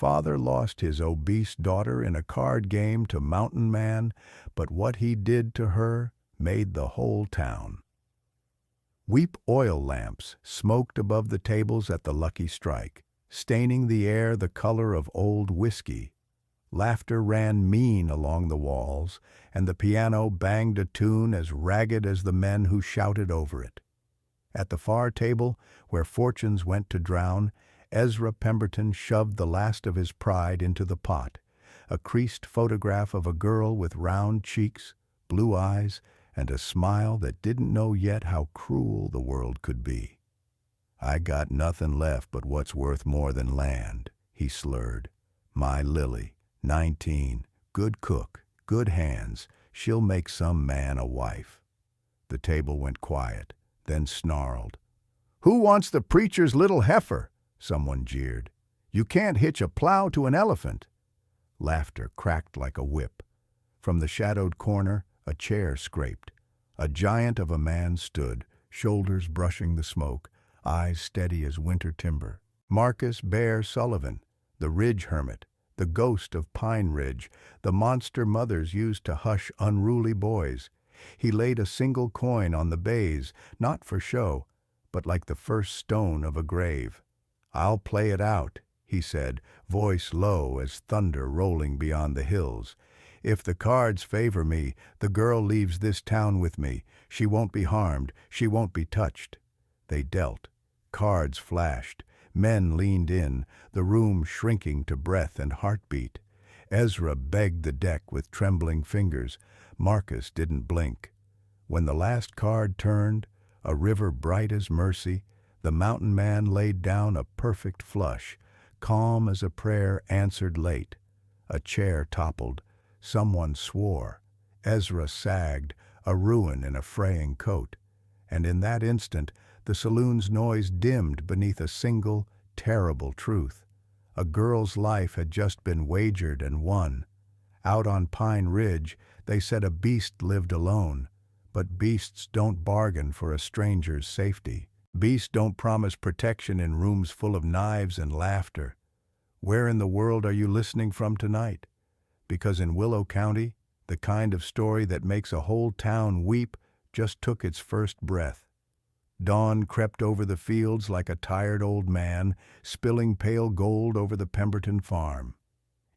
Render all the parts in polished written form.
Father lost his obese daughter in a card game to Mountain Man, but what he did to her made the whole town. Weep oil lamps smoked above the tables at the Lucky Strike, staining the air the color of old whiskey. Laughter ran mean along the walls, and the piano banged a tune as ragged as the men who shouted over it. At the far table, where fortunes went to drown, Ezra Pemberton shoved the last of his pride into the pot, a creased photograph of a girl with round cheeks, blue eyes, and a smile that didn't know yet how cruel the world could be. "I got nothing left but what's worth more than land," he slurred. "My Lily, 19, good cook, good hands, she'll make some man a wife." The table went quiet, then snarled. "Who wants the preacher's little heifer?" someone jeered. "You can't hitch a plow to an elephant." Laughter cracked like a whip. From the shadowed corner, a chair scraped. A giant of a man stood, shoulders brushing the smoke, eyes steady as winter timber. Marcus Bear Sullivan, the Ridge Hermit, the ghost of Pine Ridge, the monster mothers used to hush unruly boys. He laid a single coin on the baize, not for show, but like the first stone of a grave. "I'll play it out," he said, voice low as thunder rolling beyond the hills. "If the cards favor me, the girl leaves this town with me. She won't be harmed, she won't be touched." They dealt. Cards flashed. Men leaned in, the room shrinking to breath and heartbeat. Ezra begged the deck with trembling fingers. Marcus didn't blink. When the last card turned, a river bright as mercy, the Mountain Man laid down a perfect flush, calm as a prayer answered late. A chair toppled. Someone swore. Ezra sagged, a ruin in a fraying coat. And in that instant, the saloon's noise dimmed beneath a single, terrible truth. A girl's life had just been wagered and won. Out on Pine Ridge, they said a beast lived alone. But beasts don't bargain for a stranger's safety. Beasts don't promise protection in rooms full of knives and laughter. Where in the world are you listening from tonight? Because in Willow County, the kind of story that makes a whole town weep just took its first breath. Dawn crept over the fields like a tired old man, spilling pale gold over the Pemberton farm.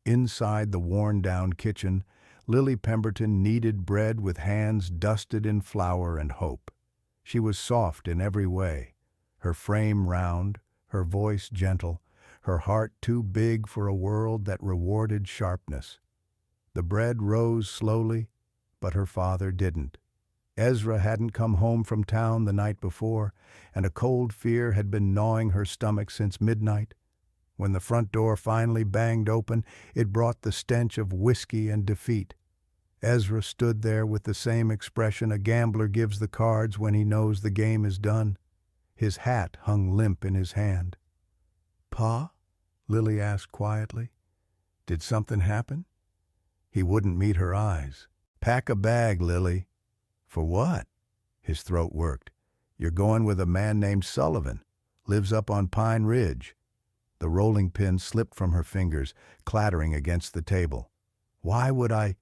Inside the worn-down kitchen, Lily Pemberton kneaded bread with hands dusted in flour and hope. She was soft in every way, her frame round, her voice gentle, her heart too big for a world that rewarded sharpness. The bread rose slowly, but her father didn't. Ezra hadn't come home from town the night before, and a cold fear had been gnawing her stomach since midnight. When the front door finally banged open, it brought the stench of whiskey and defeat. Ezra stood there with the same expression a gambler gives the cards when he knows the game is done. His hat hung limp in his hand. "Pa?" Lily asked quietly. "Did something happen?" He wouldn't meet her eyes. "Pack a bag, Lily." "For what?" His throat worked. "You're going with a man named Sullivan. Lives up on Pine Ridge." The rolling pin slipped from her fingers, clattering against the table. "Why would I—"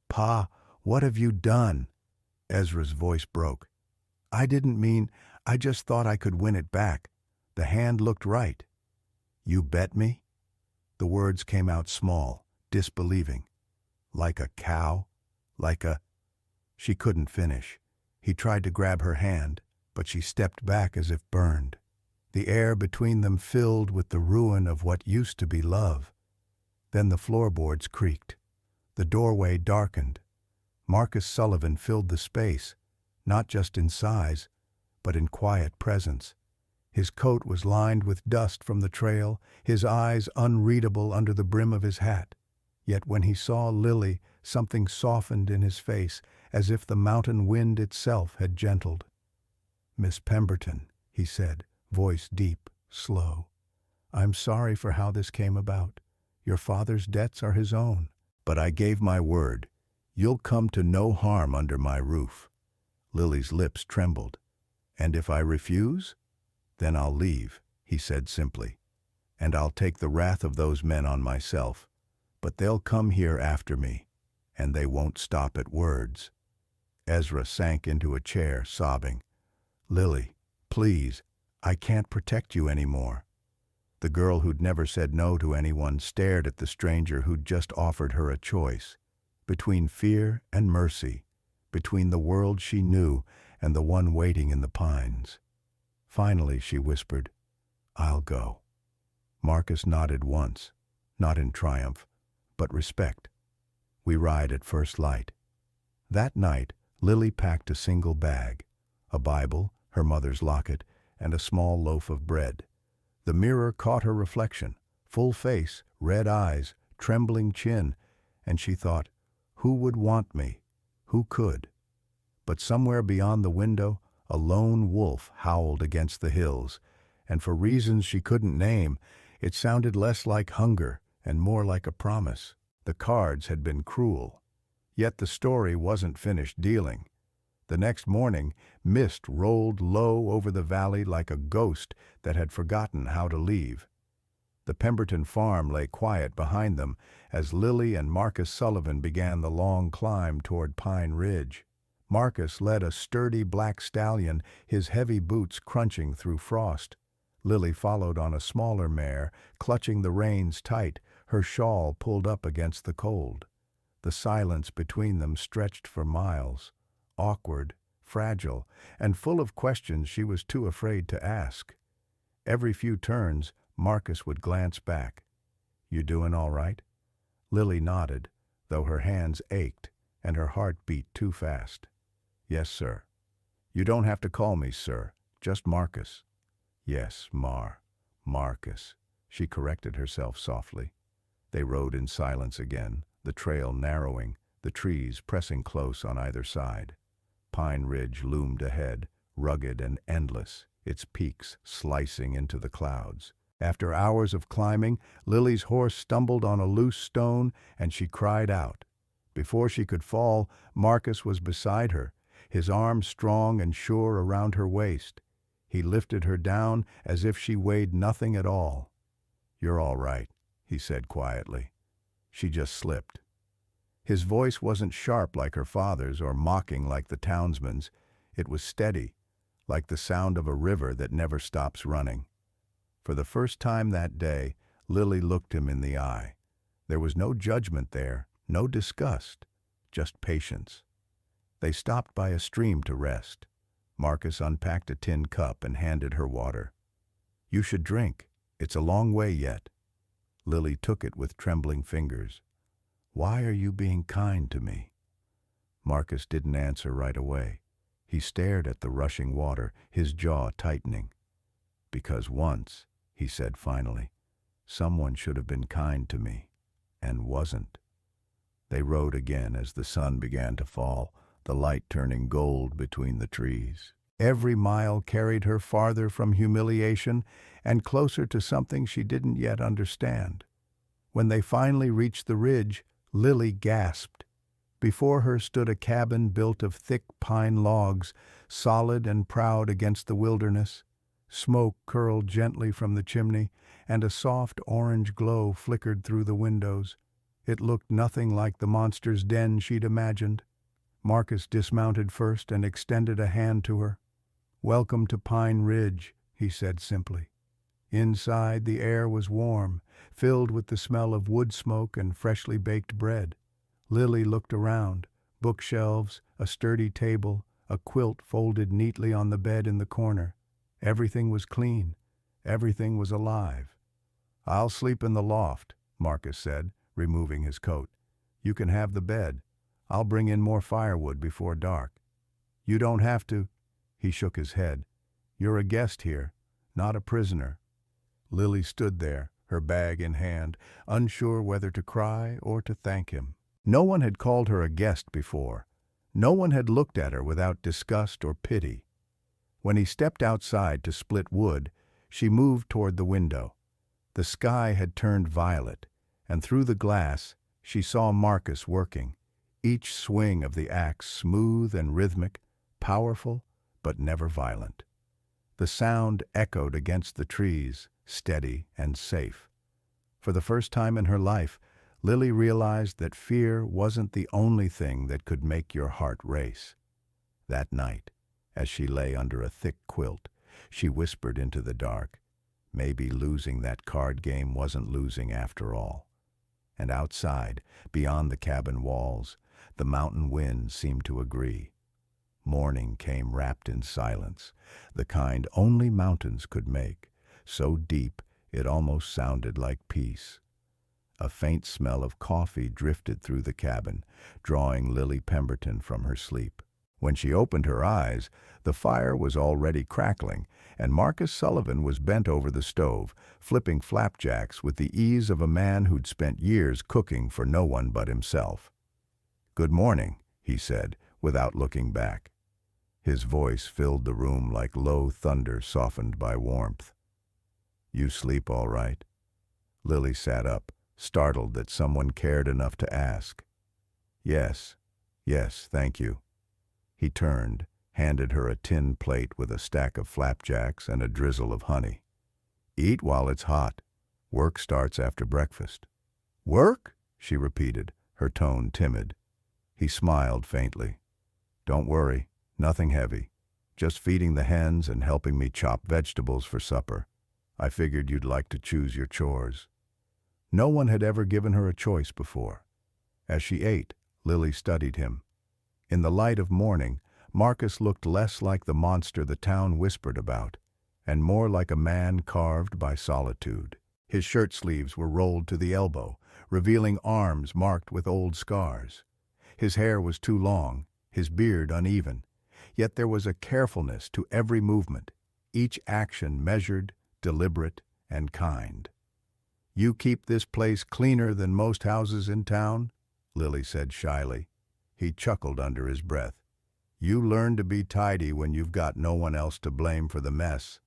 "Pa, what have you done?" Ezra's voice broke. "I didn't mean, I just thought I could win it back. The hand looked right." "You bet me?" The words came out small, disbelieving. "Like a cow? Like a—" She couldn't finish. He tried to grab her hand, but she stepped back as if burned. The air between them filled with the ruin of what used to be love. Then the floorboards creaked. The doorway darkened. Marcus Sullivan filled the space, not just in size, but in quiet presence. His coat was lined with dust from the trail, his eyes unreadable under the brim of his hat. Yet when he saw Lily, something softened in his face, as if the mountain wind itself had gentled. "Miss Pemberton," he said, voice deep, slow, "I'm sorry for how this came about. Your father's debts are his own. But I gave my word. You'll come to no harm under my roof." Lily's lips trembled. "And if I refuse? Then I'll leave," he said simply. and I'll take the wrath of those men on myself. But they'll come here after me, and they won't stop at words." Ezra sank into a chair, sobbing. "Lily, please, I can't protect you anymore." The girl who'd never said no to anyone stared at the stranger who'd just offered her a choice, between fear and mercy, between the world she knew and the one waiting in the pines. Finally, she whispered, "I'll go." Marcus nodded once, not in triumph, but respect. "We ride at first light." That night, Lily packed a single bag, a Bible, her mother's locket, and a small loaf of bread. The mirror caught her reflection, full face, red eyes, trembling chin, and she thought, "Who would want me? Who could?" But somewhere beyond the window, a lone wolf howled against the hills, and for reasons she couldn't name, it sounded less like hunger and more like a promise. The cards had been cruel. Yet the story wasn't finished dealing. The next morning, mist rolled low over the valley like a ghost that had forgotten how to leave. The Pemberton farm lay quiet behind them as Lily and Marcus Sullivan began the long climb toward Pine Ridge. Marcus led a sturdy black stallion, his heavy boots crunching through frost. Lily followed on a smaller mare, clutching the reins tight, her shawl pulled up against the cold. The silence between them stretched for miles, awkward, fragile, and full of questions she was too afraid to ask. Every few turns, Marcus would glance back. "You doing all right?" Lily nodded, though her hands ached and her heart beat too fast. "Yes, sir." "You don't have to call me sir, just Marcus." "Yes, Marcus." She corrected herself softly. They rode in silence again, the trail narrowing, the trees pressing close on either side. Pine Ridge loomed ahead, rugged and endless, its peaks slicing into the clouds. After hours of climbing, Lily's horse stumbled on a loose stone and she cried out. Before she could fall, Marcus was beside her, his arm strong and sure around her waist. He lifted her down as if she weighed nothing at all. "You're all right," he said quietly. "She just slipped." His voice wasn't sharp like her father's or mocking like the townsman's. It was steady, like the sound of a river that never stops running. For the first time that day, Lily looked him in the eye. There was no judgment there, no disgust, just patience. They stopped by a stream to rest. Marcus unpacked a tin cup and handed her water. "You should drink. It's a long way yet." Lily took it with trembling fingers. "Why are you being kind to me?" Marcus didn't answer right away. He stared at the rushing water, his jaw tightening. "Because once," he said finally, "someone should have been kind to me, and wasn't." They rode again as the sun began to fall, the light turning gold between the trees. Every mile carried her farther from humiliation and closer to something she didn't yet understand. When they finally reached the ridge, Lily gasped. Before her stood a cabin built of thick pine logs, solid and proud against the wilderness. Smoke curled gently from the chimney, and a soft orange glow flickered through the windows. It looked nothing like the monster's den she'd imagined. Marcus dismounted first and extended a hand to her. "Welcome to Pine Ridge," he said simply. Inside, the air was warm, filled with the smell of wood smoke and freshly baked bread. Lily looked around. Bookshelves, a sturdy table, a quilt folded neatly on the bed in the corner. Everything was clean. Everything was alive. "I'll sleep in the loft," Marcus said, removing his coat. "You can have the bed. I'll bring in more firewood before dark." "You don't have to." He shook his head. "You're a guest here, not a prisoner." Lily stood there, her bag in hand, unsure whether to cry or to thank him. No one had called her a guest before. No one had looked at her without disgust or pity. When he stepped outside to split wood, she moved toward the window. The sky had turned violet, and through the glass she saw Marcus working, each swing of the axe smooth and rhythmic, powerful but never violent. The sound echoed against the trees, steady, and safe. For the first time in her life, Lily realized that fear wasn't the only thing that could make your heart race. That night, as she lay under a thick quilt, she whispered into the dark, maybe losing that card game wasn't losing after all. And outside, beyond the cabin walls, the mountain wind seemed to agree. Morning came wrapped in silence, the kind only mountains could make, so deep it almost sounded like peace. A faint smell of coffee drifted through the cabin, drawing Lily Pemberton from her sleep. When she opened her eyes, the fire was already crackling, and Marcus Sullivan was bent over the stove, flipping flapjacks with the ease of a man who'd spent years cooking for no one but himself. "Good morning," he said, without looking back. His voice filled the room like low thunder softened by warmth. "You sleep all right?" Lily sat up, startled that someone cared enough to ask. Yes, thank you." He turned, handed her a tin plate with a stack of flapjacks and a drizzle of honey. "Eat while it's hot. Work starts after breakfast." "Work?" she repeated, her tone timid. He smiled faintly. "Don't worry, nothing heavy. Just feeding the hens and helping me chop vegetables for supper. I figured you'd like to choose your chores." No one had ever given her a choice before. As she ate, Lily studied him. In the light of morning, Marcus looked less like the monster the town whispered about, and more like a man carved by solitude. His shirt sleeves were rolled to the elbow, revealing arms marked with old scars. His hair was too long, his beard uneven, yet there was a carefulness to every movement, each action measured, deliberate, and kind. "You keep this place cleaner than most houses in town?" Lily said shyly. He chuckled under his breath. "You learn to be tidy when you've got no one else to blame for the mess."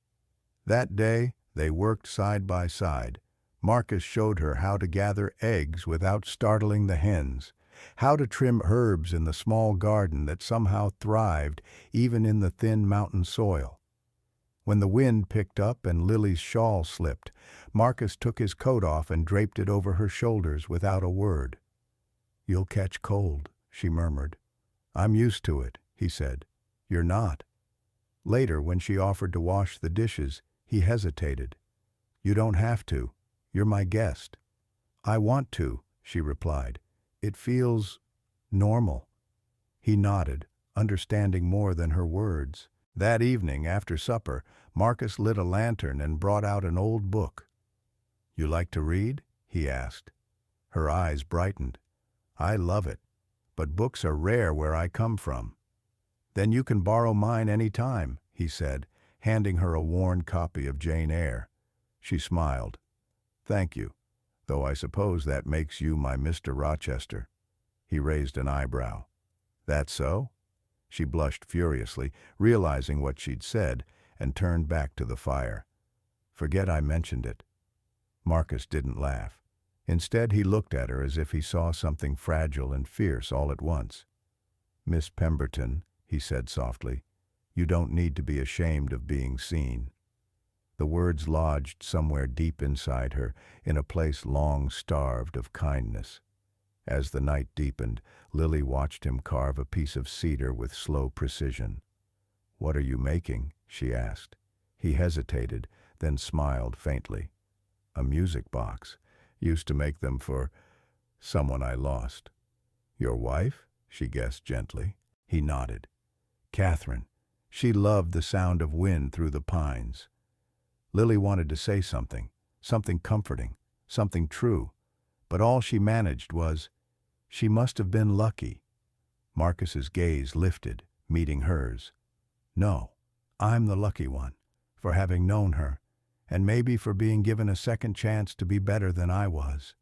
That day, they worked side by side. Marcus showed her how to gather eggs without startling the hens, how to trim herbs in the small garden that somehow thrived even in the thin mountain soil. When the wind picked up and Lily's shawl slipped, Marcus took his coat off and draped it over her shoulders without a word. "You'll catch cold," she murmured. "I'm used to it," he said. "You're not." Later, when she offered to wash the dishes, he hesitated. "You don't have to. You're my guest." "I want to," she replied. "It feels normal." He nodded, understanding more than her words. That evening, after supper, Marcus lit a lantern and brought out an old book. "You like to read?" he asked. Her eyes brightened. "I love it, but books are rare where I come from." "Then you can borrow mine any time," he said, handing her a worn copy of Jane Eyre. She smiled. "Thank you, though I suppose that makes you my Mr. Rochester." He raised an eyebrow. "That so?" She blushed furiously, realizing what she'd said, and turned back to the fire. "Forget I mentioned it." Marcus didn't laugh. Instead, he looked at her as if he saw something fragile and fierce all at once. "Miss Pemberton," he said softly, "you don't need to be ashamed of being seen." The words lodged somewhere deep inside her, in a place long starved of kindness. As the night deepened, Lily watched him carve a piece of cedar with slow precision. "What are you making?" she asked. He hesitated, then smiled faintly. "A music box. Used to make them for someone I lost." "Your wife?" she guessed gently. He nodded. "Catherine. She loved the sound of wind through the pines." Lily wanted to say something comforting, something true, but all she managed was, "She must have been lucky." Marcus's gaze lifted, meeting hers. "No, I'm the lucky one, for having known her, and maybe for being given a second chance to be better than I was."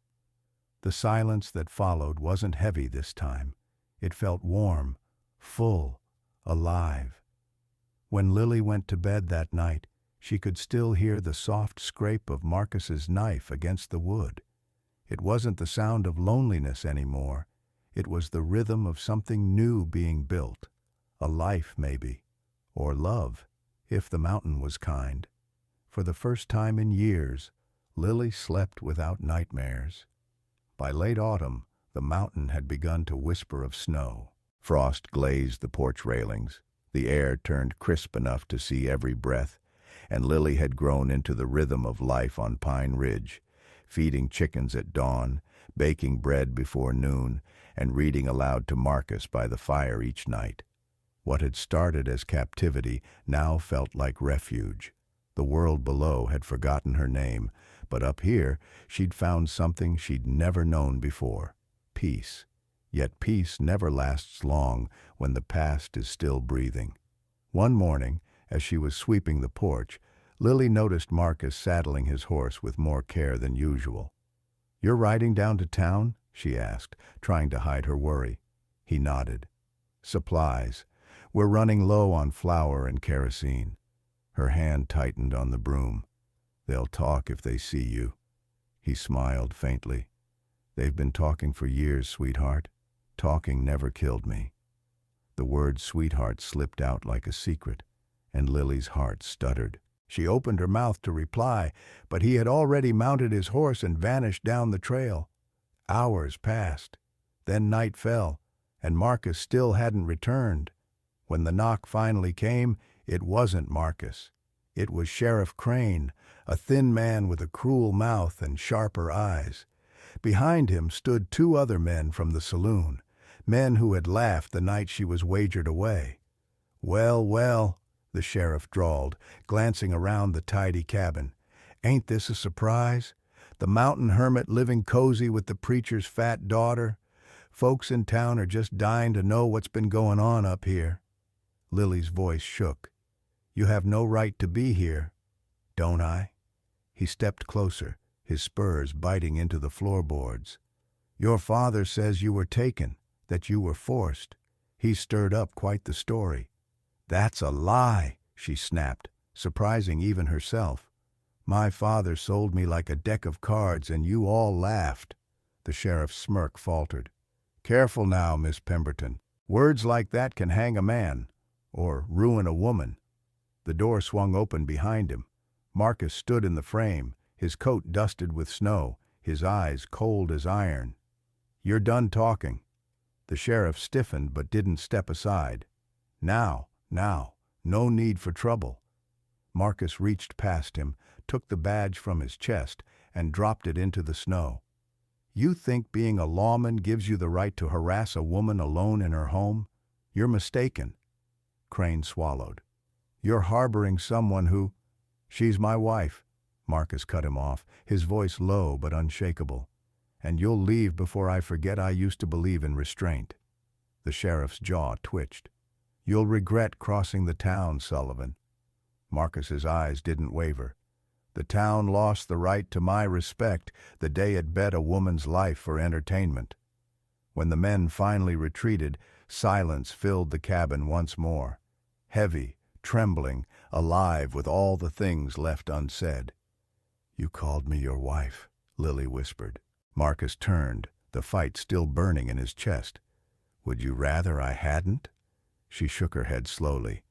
The silence that followed wasn't heavy this time. It felt warm, full, alive. When Lily went to bed that night, she could still hear the soft scrape of Marcus's knife against the wood. It wasn't the sound of loneliness anymore. It was the rhythm of something new being built. A life, maybe. Or love, if the mountain was kind. For the first time in years, Lily slept without nightmares. By late autumn, the mountain had begun to whisper of snow. Frost glazed the porch railings. The air turned crisp enough to see every breath, and Lily had grown into the rhythm of life on Pine Ridge, feeding chickens at dawn, baking bread before noon, and reading aloud to Marcus by the fire each night. What had started as captivity now felt like refuge. The world below had forgotten her name, but up here she'd found something she'd never known before: peace. Yet peace never lasts long when the past is still breathing. One morning, as she was sweeping the porch, Lily noticed Marcus saddling his horse with more care than usual. "You're riding down to town?" she asked, trying to hide her worry. He nodded. "Supplies. We're running low on flour and kerosene." Her hand tightened on the broom. "They'll talk if they see you." He smiled faintly. "They've been talking for years, sweetheart. Talking never killed me." The word sweetheart slipped out like a secret, and Lily's heart stuttered. She opened her mouth to reply, but he had already mounted his horse and vanished down the trail. Hours passed. Then night fell, and Marcus still hadn't returned. When the knock finally came, it wasn't Marcus. It was Sheriff Crane, a thin man with a cruel mouth and sharper eyes. Behind him stood two other men from the saloon, men who had laughed the night she was wagered away. "Well, well," the sheriff drawled, glancing around the tidy cabin. "Ain't this a surprise? The mountain hermit living cozy with the preacher's fat daughter. Folks in town are just dying to know what's been going on up here." Lily's voice shook. "You have no right to be here." "Don't I?" He stepped closer, his spurs biting into the floorboards. "Your father says you were taken, that you were forced. He stirred up quite the story." "That's a lie," she snapped, surprising even herself. "My father sold me like a deck of cards, and you all laughed." The sheriff's smirk faltered. "Careful now, Miss Pemberton. Words like that can hang a man, or ruin a woman." The door swung open behind him. Marcus stood in the frame, his coat dusted with snow, his eyes cold as iron. "You're done talking." The sheriff stiffened but didn't step aside. Now, no need for trouble." Marcus reached past him, took the badge from his chest, and dropped it into the snow. "You think being a lawman gives you the right to harass a woman alone in her home? You're mistaken." Crane swallowed. "You're harboring someone who—" "She's my wife," Marcus cut him off, his voice low but unshakable. "And you'll leave before I forget I used to believe in restraint." The sheriff's jaw twitched. "You'll regret crossing the town, Sullivan." Marcus's eyes didn't waver. "The town lost the right to my respect the day it bet a woman's life for entertainment." When the men finally retreated, silence filled the cabin once more. Heavy, trembling, alive with all the things left unsaid. "You called me your wife," Lily whispered. Marcus turned, the fight still burning in his chest. "Would you rather I hadn't?" She shook her head slowly.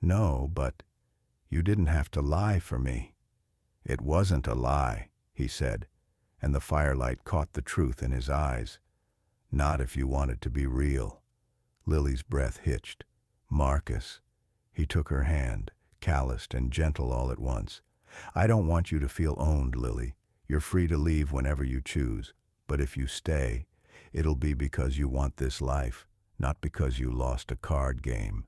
"No, but you didn't have to lie for me." "It wasn't a lie," he said, and the firelight caught the truth in his eyes. "Not if you want it to be real." Lily's breath hitched. "Marcus." He took her hand, calloused and gentle all at once. "I don't want you to feel owned, Lily. You're free to leave whenever you choose. But if you stay, it'll be because you want this life, not because you lost a card game."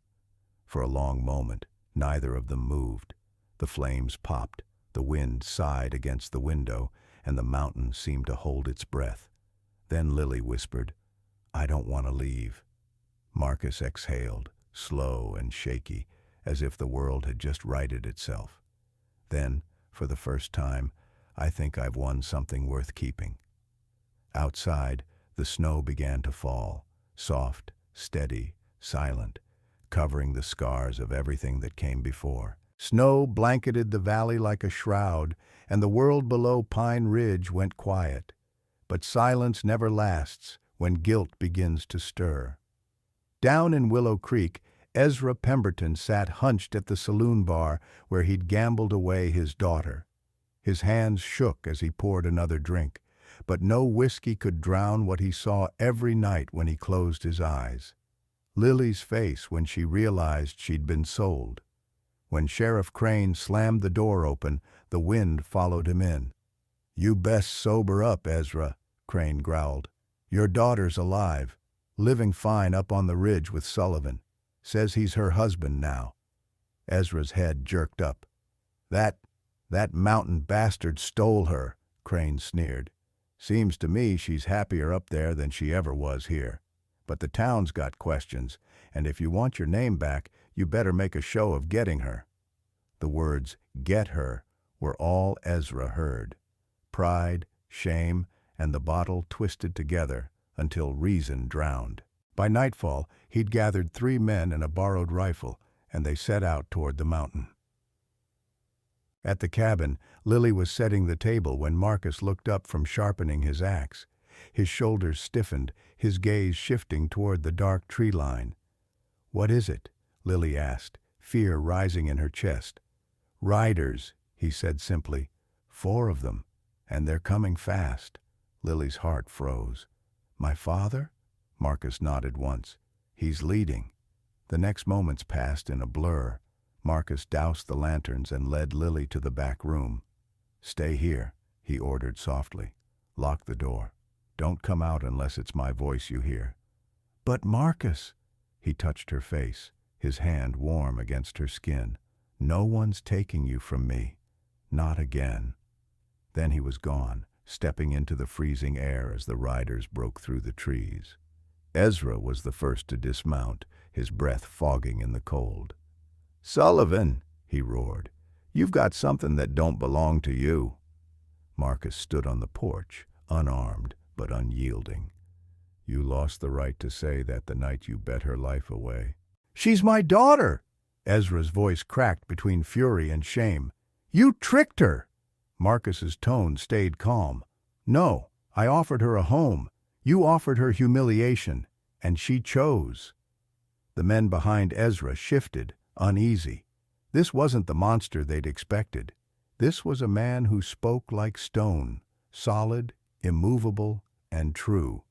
For a long moment, neither of them moved. The flames popped, the wind sighed against the window, and the mountain seemed to hold its breath. Then Lily whispered, "I don't want to leave." Marcus exhaled, slow and shaky, as if the world had just righted itself. Then, for the first time, "I think I've won something worth keeping." Outside, the snow began to fall, soft, steady, silent, covering the scars of everything that came before. Snow blanketed the valley like a shroud, and the world below Pine Ridge went quiet. But silence never lasts when guilt begins to stir. Down in Willow Creek, Ezra Pemberton sat hunched at the saloon bar where he'd gambled away his daughter. His hands shook as he poured another drink, but no whiskey could drown what he saw every night when he closed his eyes. Lily's face when she realized she'd been sold. When Sheriff Crane slammed the door open, the wind followed him in. "You best sober up, Ezra," Crane growled. "Your daughter's alive, living fine up on the ridge with Sullivan. Says he's her husband now." Ezra's head jerked up. That mountain bastard stole her," Crane sneered. "Seems to me she's happier up there than she ever was here. But the town's got questions, and if you want your name back, you better make a show of getting her." The words, "get her," were all Ezra heard. Pride, shame, and the bottle twisted together until reason drowned. By nightfall, he'd gathered 3 men and a borrowed rifle, and they set out toward the mountain. At the cabin, Lily was setting the table when Marcus looked up from sharpening his axe. His shoulders stiffened, his gaze shifting toward the dark tree line. "What is it?" Lily asked, fear rising in her chest. "Riders," he said simply. "4 of them, and they're coming fast." Lily's heart froze. "My father?" Marcus nodded once. "He's leading." The next moments passed in a blur. Marcus doused the lanterns and led Lily to the back room. "Stay here," he ordered softly. "Lock the door. Don't come out unless it's my voice you hear." "But Marcus," he touched her face, his hand warm against her skin. "No one's taking you from me. Not again." Then he was gone, stepping into the freezing air as the riders broke through the trees. Ezra was the first to dismount, his breath fogging in the cold. "Sullivan," he roared, "you've got something that don't belong to you." Marcus stood on the porch, unarmed but unyielding. "You lost the right to say that the night you bet her life away." "She's my daughter!" Ezra's voice cracked between fury and shame. "You tricked her!" Marcus's tone stayed calm. "No, I offered her a home. You offered her humiliation, and she chose." The men behind Ezra shifted, uneasy. This wasn't the monster they'd expected. This was a man who spoke like stone, solid, immovable, and true.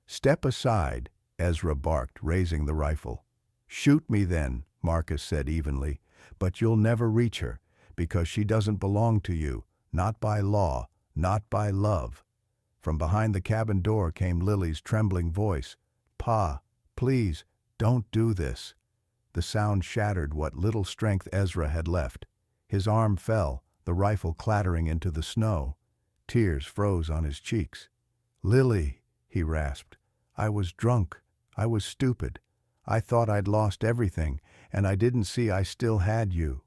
"Step aside," Ezra barked, raising the rifle. "Shoot me then," Marcus said evenly, "but you'll never reach her, because she doesn't belong to you, not by law, not by love." From behind the cabin door came Lily's trembling voice. "Pa, please, don't do this." The sound shattered what little strength Ezra had left. His arm fell, the rifle clattering into the snow. Tears froze on his cheeks. "Lily," he rasped, "I was drunk. I was stupid. I thought I'd lost everything, and I didn't see I still had you."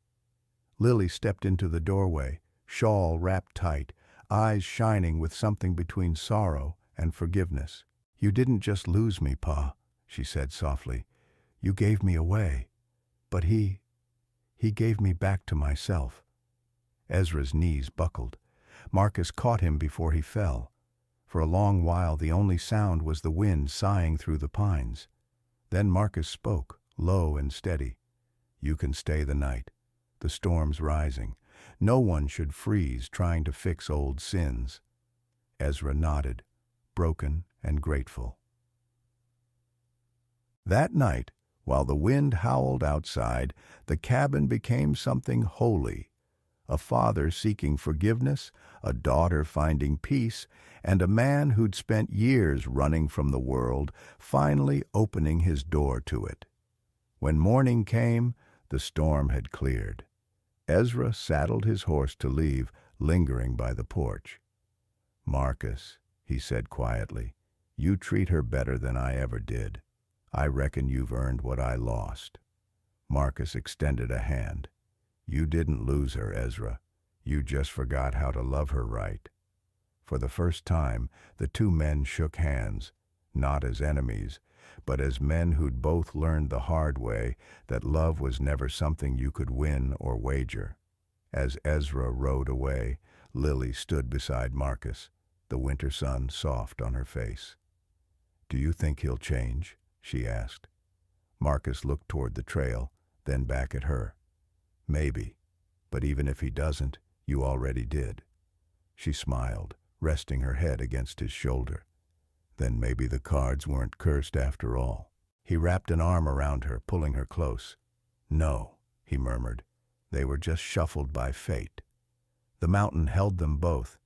Lily stepped into the doorway, shawl wrapped tight, eyes shining with something between sorrow and forgiveness. "You didn't just lose me, Pa," she said softly. "You gave me away. But he gave me back to myself." Ezra's knees buckled. Marcus caught him before he fell. For a long while the only sound was the wind sighing through the pines. Then Marcus spoke, low and steady. "You can stay the night. The storm's rising. No one should freeze trying to fix old sins." Ezra nodded, broken and grateful. That night, while the wind howled outside, the cabin became something holy. A father seeking forgiveness, a daughter finding peace, and a man who'd spent years running from the world finally opening his door to it. When morning came, the storm had cleared. Ezra saddled his horse to leave, lingering by the porch. "Marcus," he said quietly, "you treat her better than I ever did. I reckon you've earned what I lost." Marcus extended a hand. "You didn't lose her, Ezra. You just forgot how to love her right." For the first time, the 2 men shook hands, not as enemies, but as men who'd both learned the hard way that love was never something you could win or wager. As Ezra rode away, Lily stood beside Marcus, the winter sun soft on her face. "Do you think he'll change?" she asked. Marcus looked toward the trail, then back at her. Maybe, but even if he doesn't, you already did. She smiled, resting her head against his shoulder. Then maybe the cards weren't cursed after all. He wrapped an arm around her, pulling her close. No, he murmured. They were just shuffled by fate. The mountain held them both,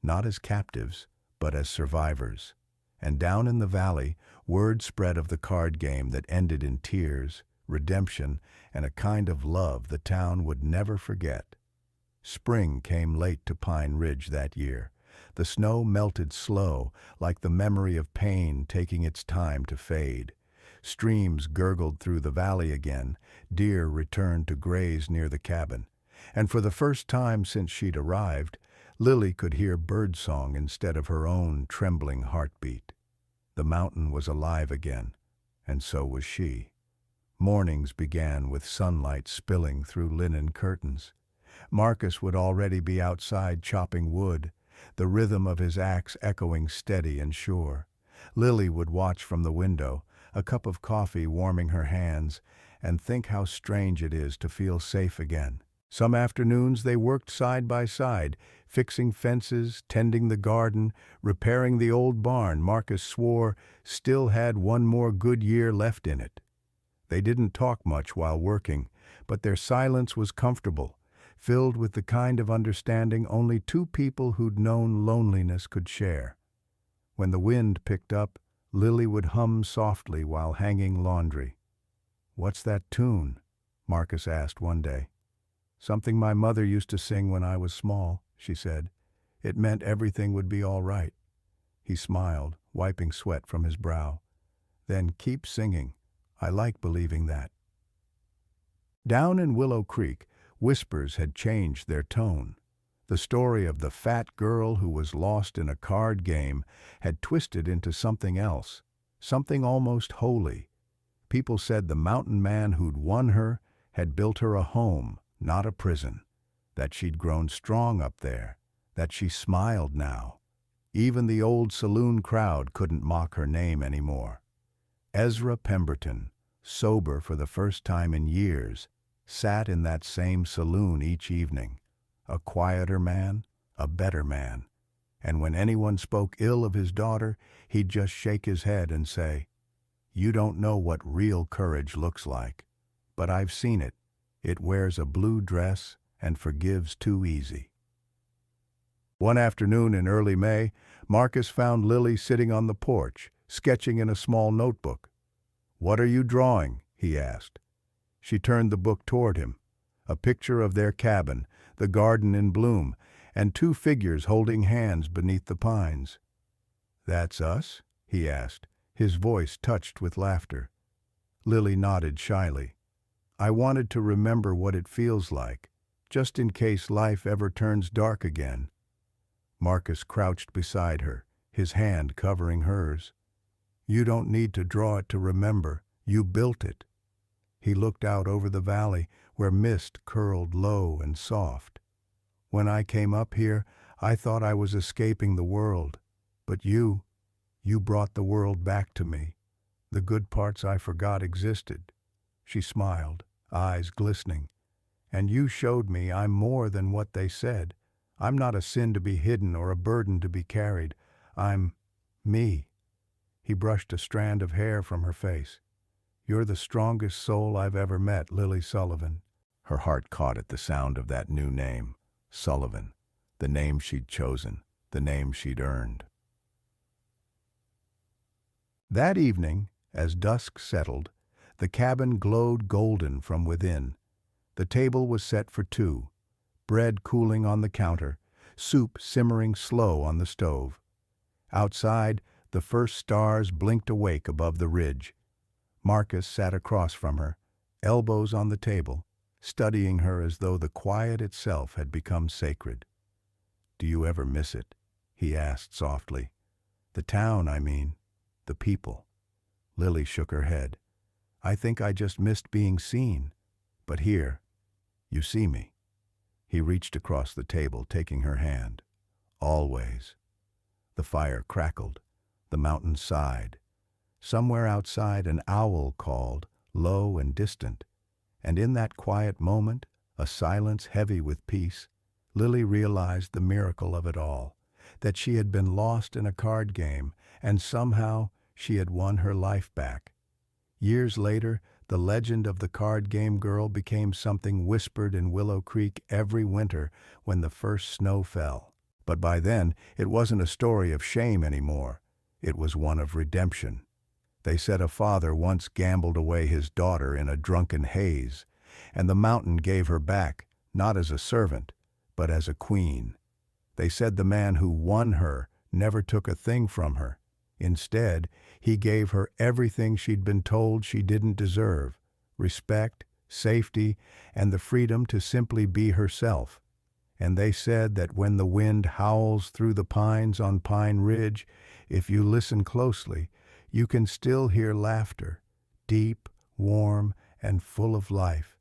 not as captives, but as survivors. And down in the valley, word spread of the card game that ended in tears, redemption, and a kind of love the town would never forget. Spring came late to Pine Ridge that year. The snow melted slow, like the memory of pain taking its time to fade. Streams gurgled through the valley again, deer returned to graze near the cabin. And for the first time since she'd arrived, Lily could hear birdsong instead of her own trembling heartbeat. The mountain was alive again, and so was she. Mornings began with sunlight spilling through linen curtains. Marcus would already be outside chopping wood, the rhythm of his axe echoing steady and sure. Lily would watch from the window, a cup of coffee warming her hands, and think how strange it is to feel safe again. Some afternoons they worked side by side, fixing fences, tending the garden, repairing the old barn Marcus swore still had one more good year left in it. They didn't talk much while working, but their silence was comfortable, filled with the kind of understanding only two people who'd known loneliness could share. When the wind picked up, Lily would hum softly while hanging laundry. "What's that tune?" Marcus asked one day. "Something my mother used to sing when I was small," she said. "It meant everything would be all right." He smiled, wiping sweat from his brow. "Then keep singing. I like believing that." Down in Willow Creek, whispers had changed their tone. The story of the fat girl who was lost in a card game had twisted into something else, something almost holy. People said the mountain man who'd won her had built her a home, not a prison, that she'd grown strong up there, that she smiled now. Even the old saloon crowd couldn't mock her name anymore. Ezra Pemberton, sober for the first time in years, sat in that same saloon each evening, a quieter man, a better man. And when anyone spoke ill of his daughter, he'd just shake his head and say, "You don't know what real courage looks like, but I've seen it. It wears a blue dress and forgives too easy." One afternoon in early May, Marcus found Lily sitting on the porch, sketching in a small notebook. "What are you drawing?" he asked. She turned the book toward him. A picture of their cabin, the garden in bloom, and two figures holding hands beneath the pines. "That's us?" he asked, his voice touched with laughter. Lily nodded shyly. "I wanted to remember what it feels like, just in case life ever turns dark again." Marcus crouched beside her, his hand covering hers. "You don't need to draw it to remember. You built it." He looked out over the valley, where mist curled low and soft. "When I came up here, I thought I was escaping the world. But you brought the world back to me. The good parts I forgot existed." She smiled, eyes glistening. "And you showed me I'm more than what they said. I'm not a sin to be hidden or a burden to be carried. I'm me." He brushed a strand of hair from her face. "You're the strongest soul I've ever met, Lily Sullivan." Her heart caught at the sound of that new name, Sullivan, the name she'd chosen, the name she'd earned. That evening, as dusk settled, the cabin glowed golden from within. The table was set for two, bread cooling on the counter, soup simmering slow on the stove. Outside, the first stars blinked awake above the ridge. Marcus sat across from her, elbows on the table, studying her as though the quiet itself had become sacred. "Do you ever miss it?" he asked softly. "The town, I mean. The people." Lily shook her head. "I think I just missed being seen. But here, you see me." He reached across the table, taking her hand. "Always." The fire crackled. The mountain sighed. Somewhere outside an owl called, low and distant. And in that quiet moment, a silence heavy with peace, Lily realized the miracle of it all, that she had been lost in a card game, and somehow she had won her life back. Years later, the legend of the card game girl became something whispered in Willow Creek every winter when the first snow fell. But by then, it wasn't a story of shame anymore. It was one of redemption. They said a father once gambled away his daughter in a drunken haze, and the mountain gave her back, not as a servant, but as a queen. They said the man who won her never took a thing from her. Instead, he gave her everything she'd been told she didn't deserve: respect, safety, and the freedom to simply be herself. And they said that when the wind howls through the pines on Pine Ridge, if you listen closely, you can still hear laughter, deep, warm, and full of life,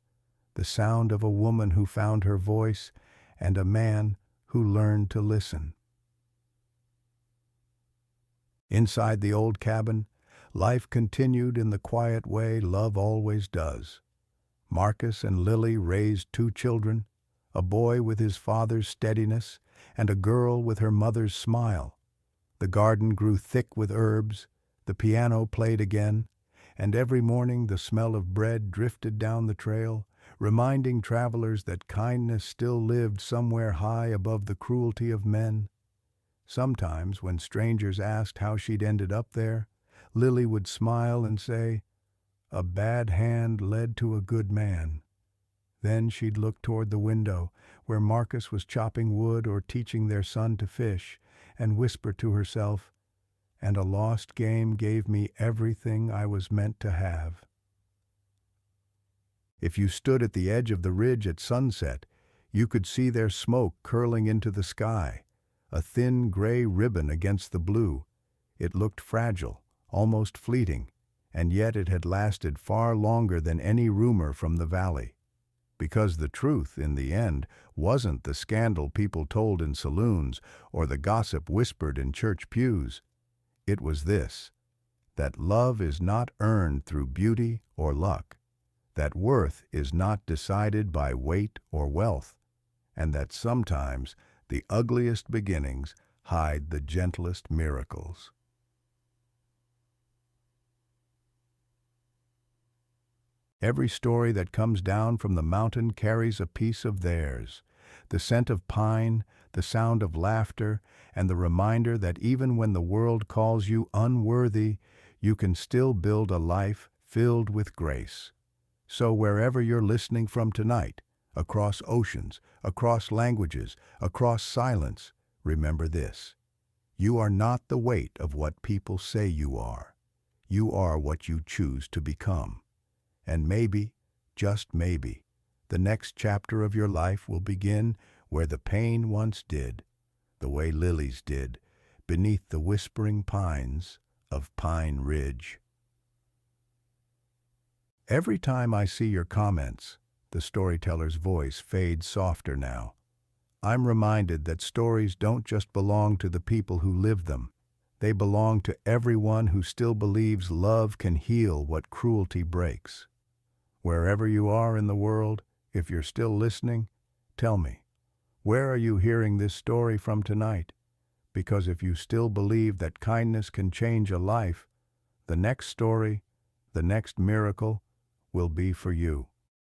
the sound of a woman who found her voice and a man who learned to listen. Inside the old cabin, life continued in the quiet way love always does. Marcus and Lily raised 2 children, a boy with his father's steadiness and a girl with her mother's smile. The garden grew thick with herbs, the piano played again, and every morning the smell of bread drifted down the trail, reminding travelers that kindness still lived somewhere high above the cruelty of men. Sometimes, when strangers asked how she'd ended up there, Lily would smile and say, "A bad hand led to a good man." Then she'd look toward the window, where Marcus was chopping wood or teaching their son to fish, and whisper to herself, "And a lost game gave me everything I was meant to have." If you stood at the edge of the ridge at sunset, you could see their smoke curling into the sky, a thin gray ribbon against the blue. It looked fragile, almost fleeting, and yet it had lasted far longer than any rumor from the valley. Because the truth, in the end, wasn't the scandal people told in saloons or the gossip whispered in church pews. It was this: that love is not earned through beauty or luck, that worth is not decided by weight or wealth, and that sometimes the ugliest beginnings hide the gentlest miracles. Every story that comes down from the mountain carries a piece of theirs: the scent of pine, the sound of laughter, and the reminder that even when the world calls you unworthy, you can still build a life filled with grace. So wherever you're listening from tonight, across oceans, across languages, across silence, remember this: you are not the weight of what people say you are. You are what you choose to become. And maybe, just maybe, the next chapter of your life will begin where the pain once did, the way Lily's did, beneath the whispering pines of Pine Ridge. Every time I see your comments, the storyteller's voice fades softer now. I'm reminded that stories don't just belong to the people who live them. They belong to everyone who still believes love can heal what cruelty breaks. Wherever you are in the world, if you're still listening, tell me, where are you hearing this story from tonight? Because if you still believe that kindness can change a life, the next story, the next miracle, will be for you.